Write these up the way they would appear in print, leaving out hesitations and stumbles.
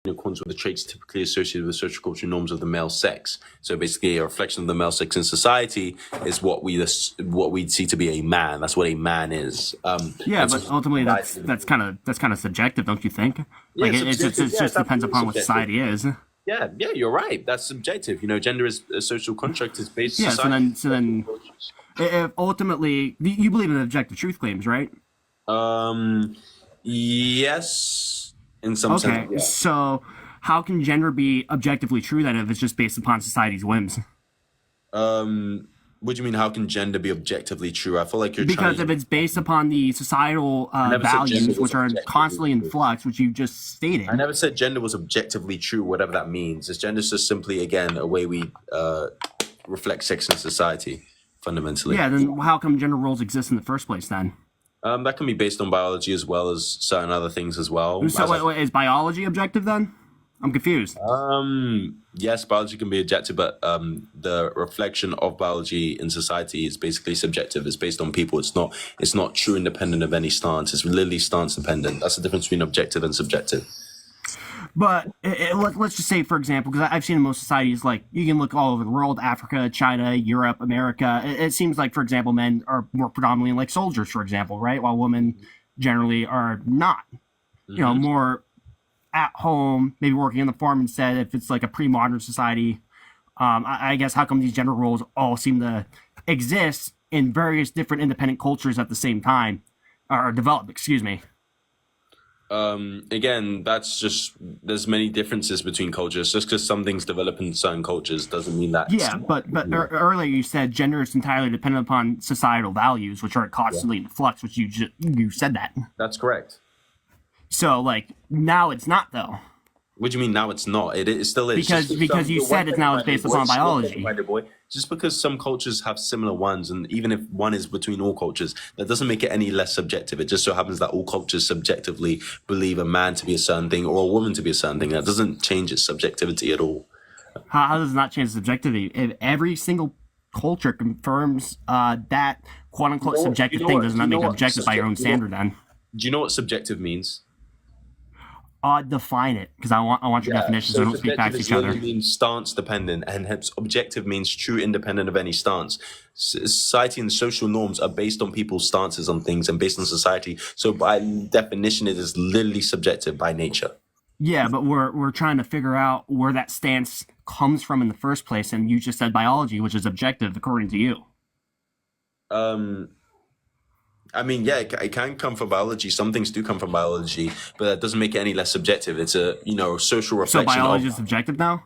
accordance with the traits typically associated with social cultural norms of the male sex. So basically, a reflection of the male sex in society is what we'd see to be a man. That's what a man is. Yeah, but ultimately, that's kind of subjective, don't you think? Like Yeah, it just depends upon what society is. Yeah, you're right. That's subjective. Gender is a social construct. It's based. Yeah, so then, if ultimately, you believe in objective truth claims, right? Yes, in some sense. Okay, so how can gender be objectively true then if it's just based upon society's whims? What do you mean? How can gender be objectively true? I feel like you're because if it's based upon the societal values, which are constantly in flux, which you just stated. I never said gender was objectively true, whatever that means. Gender is just simply, again, a way we reflect sex in society, fundamentally. Yeah, then how come gender roles exist in the first place then? That can be based on biology as well as certain other things as well. So is biology objective then? I'm confused. Yes, biology can be objective, but the reflection of biology in society is basically subjective. It's based on people. It's not true independent of any stance. It's literally stance dependent. That's the difference between objective and subjective. But let's just say, for example, because I've seen in most societies, like you can look all over the world, Africa, China, Europe, America. It seems like, for example, men are more predominantly like soldiers, for example, right? While women generally are not, more at home, maybe working on the farm instead, if it's like a pre-modern society. I guess how come these gender roles all seem to exist in various different independent cultures at the same time, or develop, excuse me. Again, that's just, there's many differences between cultures. Just because some things develop in certain cultures doesn't mean that. Yeah, but earlier you said gender is entirely dependent upon societal values, which are constantly in flux, which you said that. That's correct. So, like, now it's not, though. What do you mean now it's not? It still is. Because you said it's now based upon biology. Just because some cultures have similar ones, and even if one is between all cultures, that doesn't make it any less subjective. It just so happens that all cultures subjectively believe a man to be a certain thing or a woman to be a certain thing. That doesn't change its subjectivity at all. How does it not change subjectivity? If every single culture confirms that quote-unquote subjective thing, does not make it objective by your own standard then. Do you know what subjective means? Define it, because I want your definition, so don't speak back to each other. Means stance dependent, and hence objective means true independent of any stance. Society and social norms are based on people's stances on things and based on society. So by definition, it is literally subjective by nature. Yeah, but we're trying to figure out where that stance comes from in the first place, and you just said biology, which is objective according to you. I mean, yeah, it can come from biology. Some things do come from biology, but that doesn't make it any less subjective. It's a social reflection. So biology is subjective now?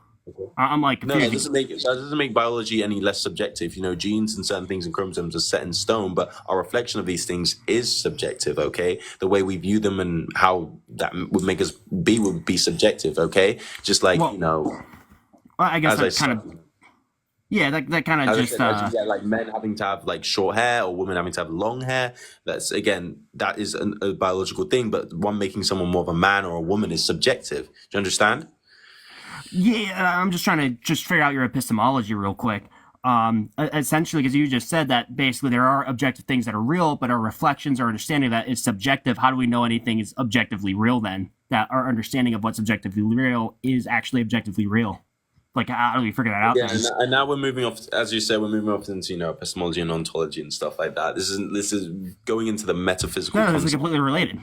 I'm like confused. No, that doesn't make biology any less subjective. Genes and certain things and chromosomes are set in stone, but our reflection of these things is subjective. Okay, the way we view them and how that would make us would be subjective. Okay, just like I guess that's kind of. Yeah, that kind of just like men having to have like short hair or women having to have long hair. That is a biological thing, but one making someone more of a man or a woman is subjective. Do you understand? Yeah, I'm just trying to figure out your epistemology real quick. Essentially, because you just said that basically there are objective things that are real, but our reflections or understanding of that is subjective. How do we know anything is objectively real then? That our understanding of what's objectively real is actually objectively real. Like, how do we figure that out? Yeah, and now we're moving off, as you said, into epistemology and ontology and stuff like that. This is going into the metaphysical. No, this is completely related.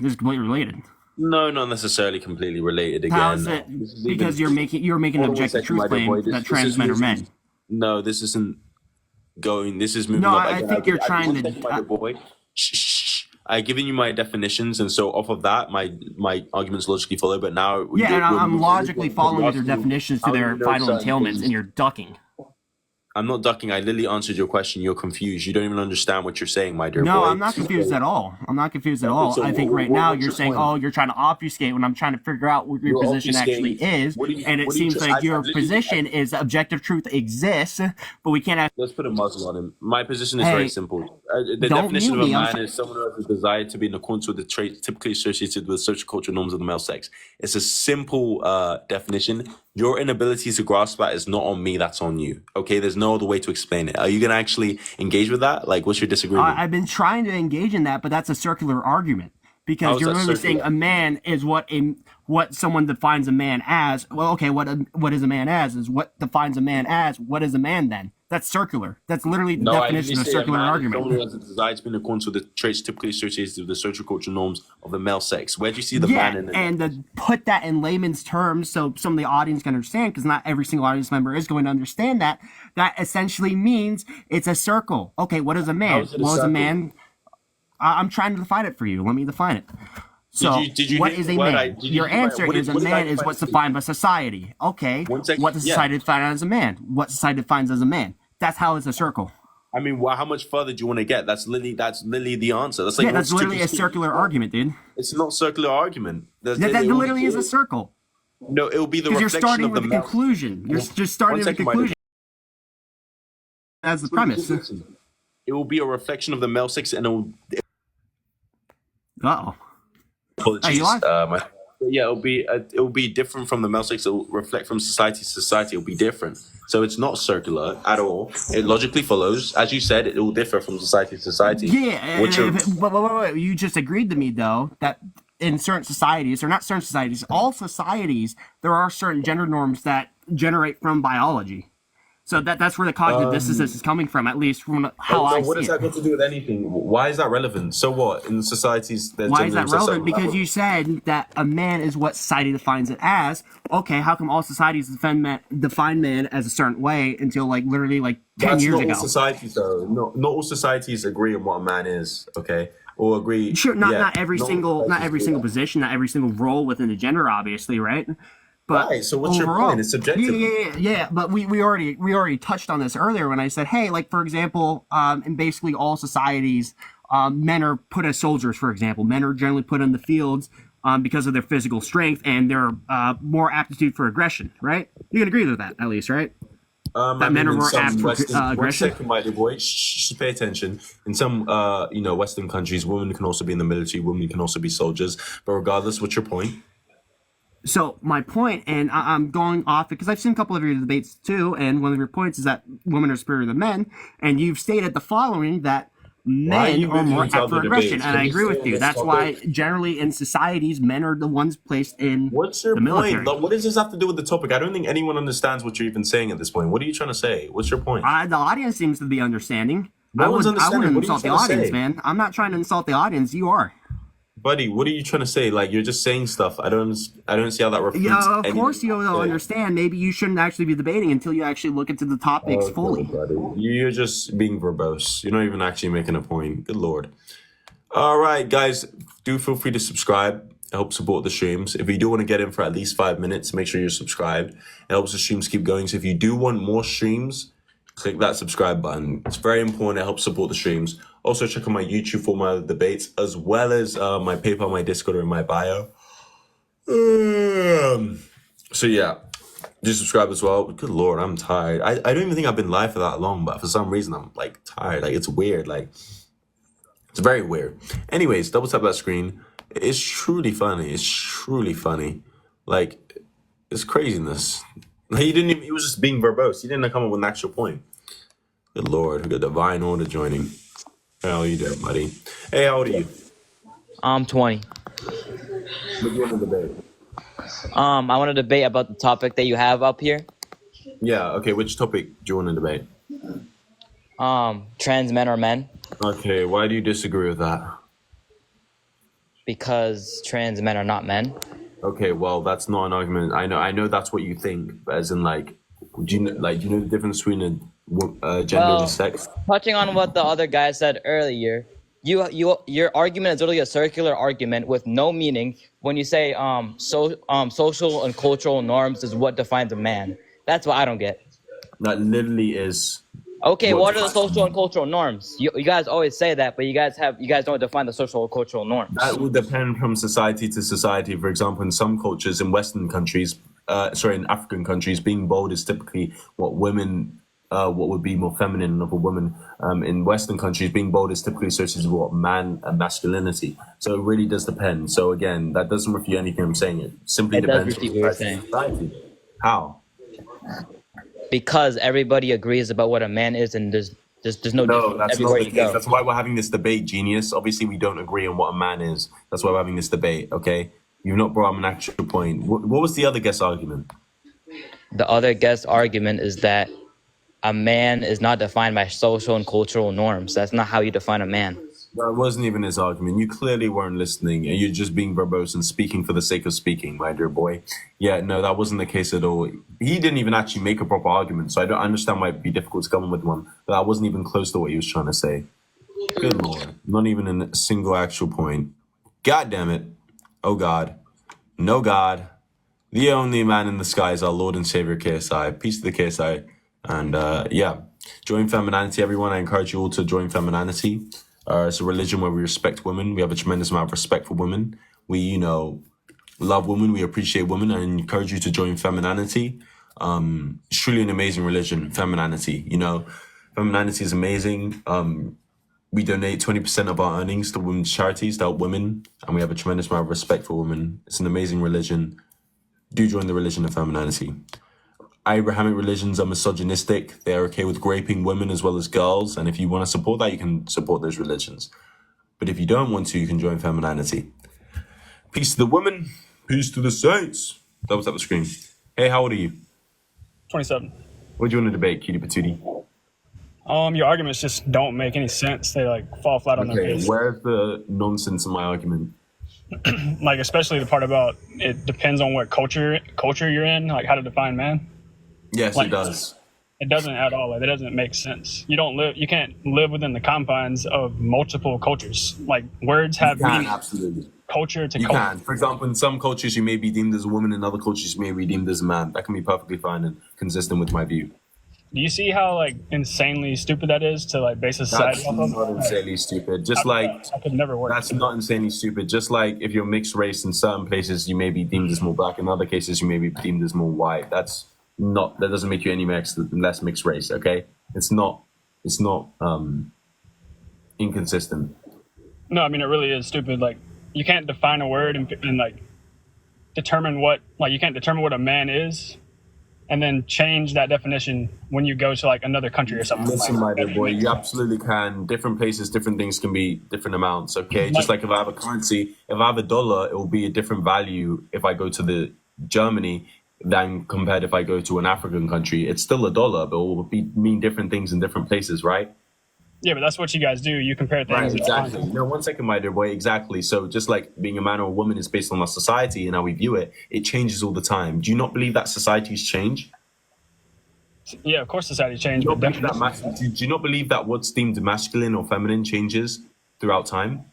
No, not necessarily completely related. Again, how is it? Because you're making an objective truth claim that trans men are men. No, this isn't going. This is moving. No, I think you're trying to. I've given you my definitions, and so off of that, my arguments logically follow. But now, I'm logically following with your definitions to their final entailments, and you're ducking. I'm not ducking. I literally answered your question. You're confused. You don't even understand what you're saying, my dear boy. No, I'm not confused at all. So I think right now you're saying, you're trying to obfuscate when I'm trying to figure out what your position actually is. And it seems like your position is objective truth exists, but we can't... Let's put a muzzle on him. My position is very simple. The definition of a man is someone who has a desire to be in accordance with the traits typically associated with social cultural norms of the male sex. It's a simple definition. Your inability to grasp that is not on me, that's on you. Okay, there's no other way to explain it. Are you going to actually engage with that? Like, what's your disagreement? I've been trying to engage in that, but that's a circular argument. Because you're literally saying a man is what what someone defines a man as. Well, okay, what is a man as is what defines a man as. What is a man then? That's circular. That's literally the definition of circular argument. Someone who has a desire to be in accordance with the traits typically associated with the social cultural norms of the male sex. Where do you see the man in it? And to put that in layman's terms so some of the audience can understand, because not every single audience member is going to understand that, that essentially means it's a circle. Okay, what is a man? Well, is a man... I'm trying to define it for you. Let me define it. So, what is a man? Your answer is a man is what's defined by society. Okay, what does society define as a man? What society defines as a man? That's how it's a circle. I mean, how much further do you want to get? That's literally the answer. That's like that's literally a circular argument, dude. It's not circular argument. That literally is a circle. No, it will be the reflection you're starting of with the conclusion. You're just starting with the conclusion. That's the premise. It will be a reflection of the male sex, and it will. Uh-oh. Apologies. It'll be different from the male sex. It will reflect from society to society. It'll be different. So it's not circular at all. It logically follows, as you said, it will differ from society to society. Yeah, but you just agreed to me though that in certain societies, or not certain societies, all societies, there are certain gender norms that generate from biology. So that's where the cognitive dissonance is coming from, at least from how I see it. What does that got to do with anything? Why is that relevant? So what? In societies... Why is that relevant? Because you said that a man is what society defines it as. Okay, how come all societies define man as a certain way until like literally like 10 years ago? Not all societies though. Not all societies agree on what a man is, okay? Or agree... Sure, not every single position, not every single role within the gender, obviously, right? But right, so what's overall, your point? It's subjective. Yeah. But we already touched on this earlier when I said, hey, like for example, in basically all societies, men are put as soldiers. For example, men are generally put in the fields because of their physical strength and their more aptitude for aggression. Right? You can agree with that, at least, right? That men are more apt for aggression. One second, my dear boy. Just pay attention. In some, Western countries, women can also be in the military. Women can also be soldiers. But regardless, what's your point? So my point, and I'm going off because I've seen a couple of your debates too, and one of your points is that women are superior to men, and you've stated the following, that men are more apt for aggression, and I agree with you. That's why generally in societies, men are the ones placed in the military. Like, what does this have to do with the topic? I don't think anyone understands what you're even saying at this point. What are you trying to say? What's your point? The audience seems to be understanding. I wouldn't insult the audience, man. I'm not trying to insult the audience. You are. Buddy, what are you trying to say? Like, you're just saying stuff. I don't see how that refutes. Yeah, of course you don't understand. Maybe you shouldn't actually be debating until you actually look into the topics fully. Buddy. You're just being verbose. You're not even actually making a point. Good Lord. All right, guys, do feel free to subscribe. Help support the streams. If you do want to get in for at least 5 minutes, make sure you're subscribed. It helps the streams keep going. So if you do want more streams, click that subscribe button. It's very important. It helps support the streams. Also, check out my YouTube for my debates, as well as my PayPal, my Discord, or in my bio. So yeah, do subscribe as well. Good Lord, I'm tired. I don't even think I've been live for that long, but for some reason I'm like tired. Like it's weird. Like it's very weird. Anyways, double tap that screen. It's truly funny. It's truly funny. Like it's craziness. He was just being verbose. He didn't come up with an actual point. Good Lord, we got Divine Order joining. How you doing, buddy? Hey, how old are you? I'm 20. What do you want to debate? I want to debate about the topic that you have up here. Yeah, okay, which topic do you want to debate? Trans men are men. Okay, why do you disagree with that? Because trans men are not men. Okay, well, that's not an argument. I know that's what you think, but as in, like, do you know the difference between a gender and sex? Touching on what the other guy said earlier, your argument is literally a circular argument with no meaning when you say social and cultural norms is what defines a man. That's what I don't get. That literally is. Okay, what are the social and cultural norms? You guys always say that, but you guys don't define the social and cultural norms. That would depend from society to society. For example, in some cultures, in Western countries, in African countries, being bold is typically what women, what would be more feminine of a woman. In Western countries, being bold is typically associated with what man and masculinity. So it really does depend. So again, that doesn't refute anything I'm saying. It simply depends on society. How? Because everybody agrees about what a man is, and there's no difference. That's not the case. That's why we're having this debate, genius. Obviously, we don't agree on what a man is. That's why we're having this debate, okay? You've not brought up an actual point. What was the other guest argument? The other guest argument is that a man is not defined by social and cultural norms. That's not how you define a man. That wasn't even his argument. You clearly weren't listening, and you're just being verbose and speaking for the sake of speaking, my dear boy. Yeah, no, that wasn't the case at all. He didn't even actually make a proper argument, so I don't understand why it'd be difficult to come up with one. But that wasn't even close to what he was trying to say. Good lord. Not even a single actual point. God damn it. Oh God. No God. The only man in the sky is our Lord and Savior KSI. Peace to the KSI. And yeah, join Femininity, everyone. I encourage you all to join Femininity. It's a religion where we respect women. We have a tremendous amount of respect for women. We, love women. We appreciate women. I encourage you to join Femininity. It's truly an amazing religion, Femininity. Femininity is amazing. We donate 20% of our earnings to women's charities to help women, and we have a tremendous amount of respect for women. It's an amazing religion. Do join the religion of Femininity. Abrahamic religions are misogynistic. They are okay with raping women as well as girls. And if you want to support that, you can support those religions. But if you don't want to, you can join Femininity. Peace to the women. Peace to the saints. That was at the screen. Hey, how old are you? 27. What do you want to debate, cutie patootie? Your arguments just don't make any sense. They fall flat on their Okay, face. where's the nonsense in my argument? Especially the part about it depends on what culture you're in, how to define man. Yes, it does. It doesn't at all. It doesn't make sense. You can't live within the confines of multiple cultures. Words have meaning. Absolutely. Culture to You culture. can. For example, in some cultures, you may be deemed as a woman. In other cultures, you may be deemed as a man. That can be perfectly fine and consistent with my view. Do you see how insanely stupid that is to base a society That's off of? not insanely stupid. That could never work. That's not insanely stupid. Just like if you're mixed race in certain places, you may be deemed as more black. In other cases, you may be deemed as more white. That doesn't make you any less mixed race. Okay, it's not inconsistent. No, I mean it really is stupid. You can't define a word and determine what you can't determine what a man is, and then change that definition when you go to another country or something. Listen, my dear boy, you absolutely can. Different places, different things can be different amounts. Okay, just like if I have a currency, if I have $1, it will be a different value if I go to the Germany than compared if I go to an African country. It's still $1, but it will mean different things in different places, right? Yeah, but that's what you guys do. You compare things. Right, exactly. No, 1 second, my dear boy. Exactly. So just like being a man or a woman is based on our society and how we view it, it changes all the time. Do you not believe that societies change? Yeah, of course society changes. Do you not believe that what's deemed masculine or feminine changes throughout time?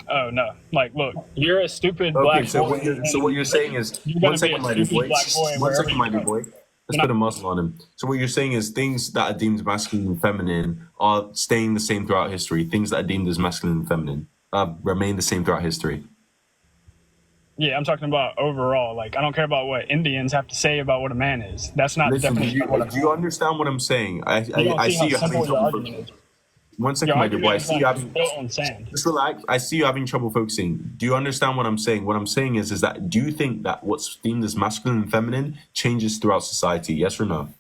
Oh no! Look, you're a stupid black boy. So what you're saying is, 1 second, my dear boy. 1 second, my dear boy. Let's put a muzzle on him. So what you're saying is things that are deemed masculine and feminine are staying the same throughout history. Things that are deemed as masculine and feminine remain the same throughout history. Yeah, I'm talking about overall. I don't care about what Indians have to say about what a man is. That's not the definition. Do you understand what I'm saying? I see you having trouble. 1 second, my dear boy. I see you having. Just relax. I see you having trouble focusing. Do you understand what I'm saying? What I'm saying is that do you think that what's deemed as masculine and feminine changes throughout society? Yes or no?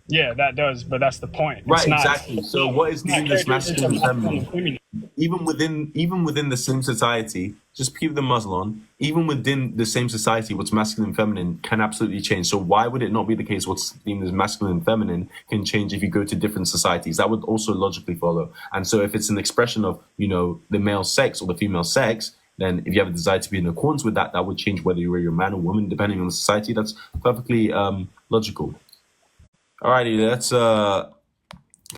Yeah, that does, but that's the point. Right, exactly. So what is deemed as masculine and feminine? Even within the same society, just keep the muzzle on. Even within the same society, what's masculine and feminine can absolutely change. So why would it not be the case what's deemed as masculine and feminine can change if you go to different societies? That would also logically follow. And so if it's an expression of, the male sex or the female sex, then if you have a desire to be in accordance with that, that would change whether you're a man or woman, depending on the society. That's perfectly logical. Alrighty, let's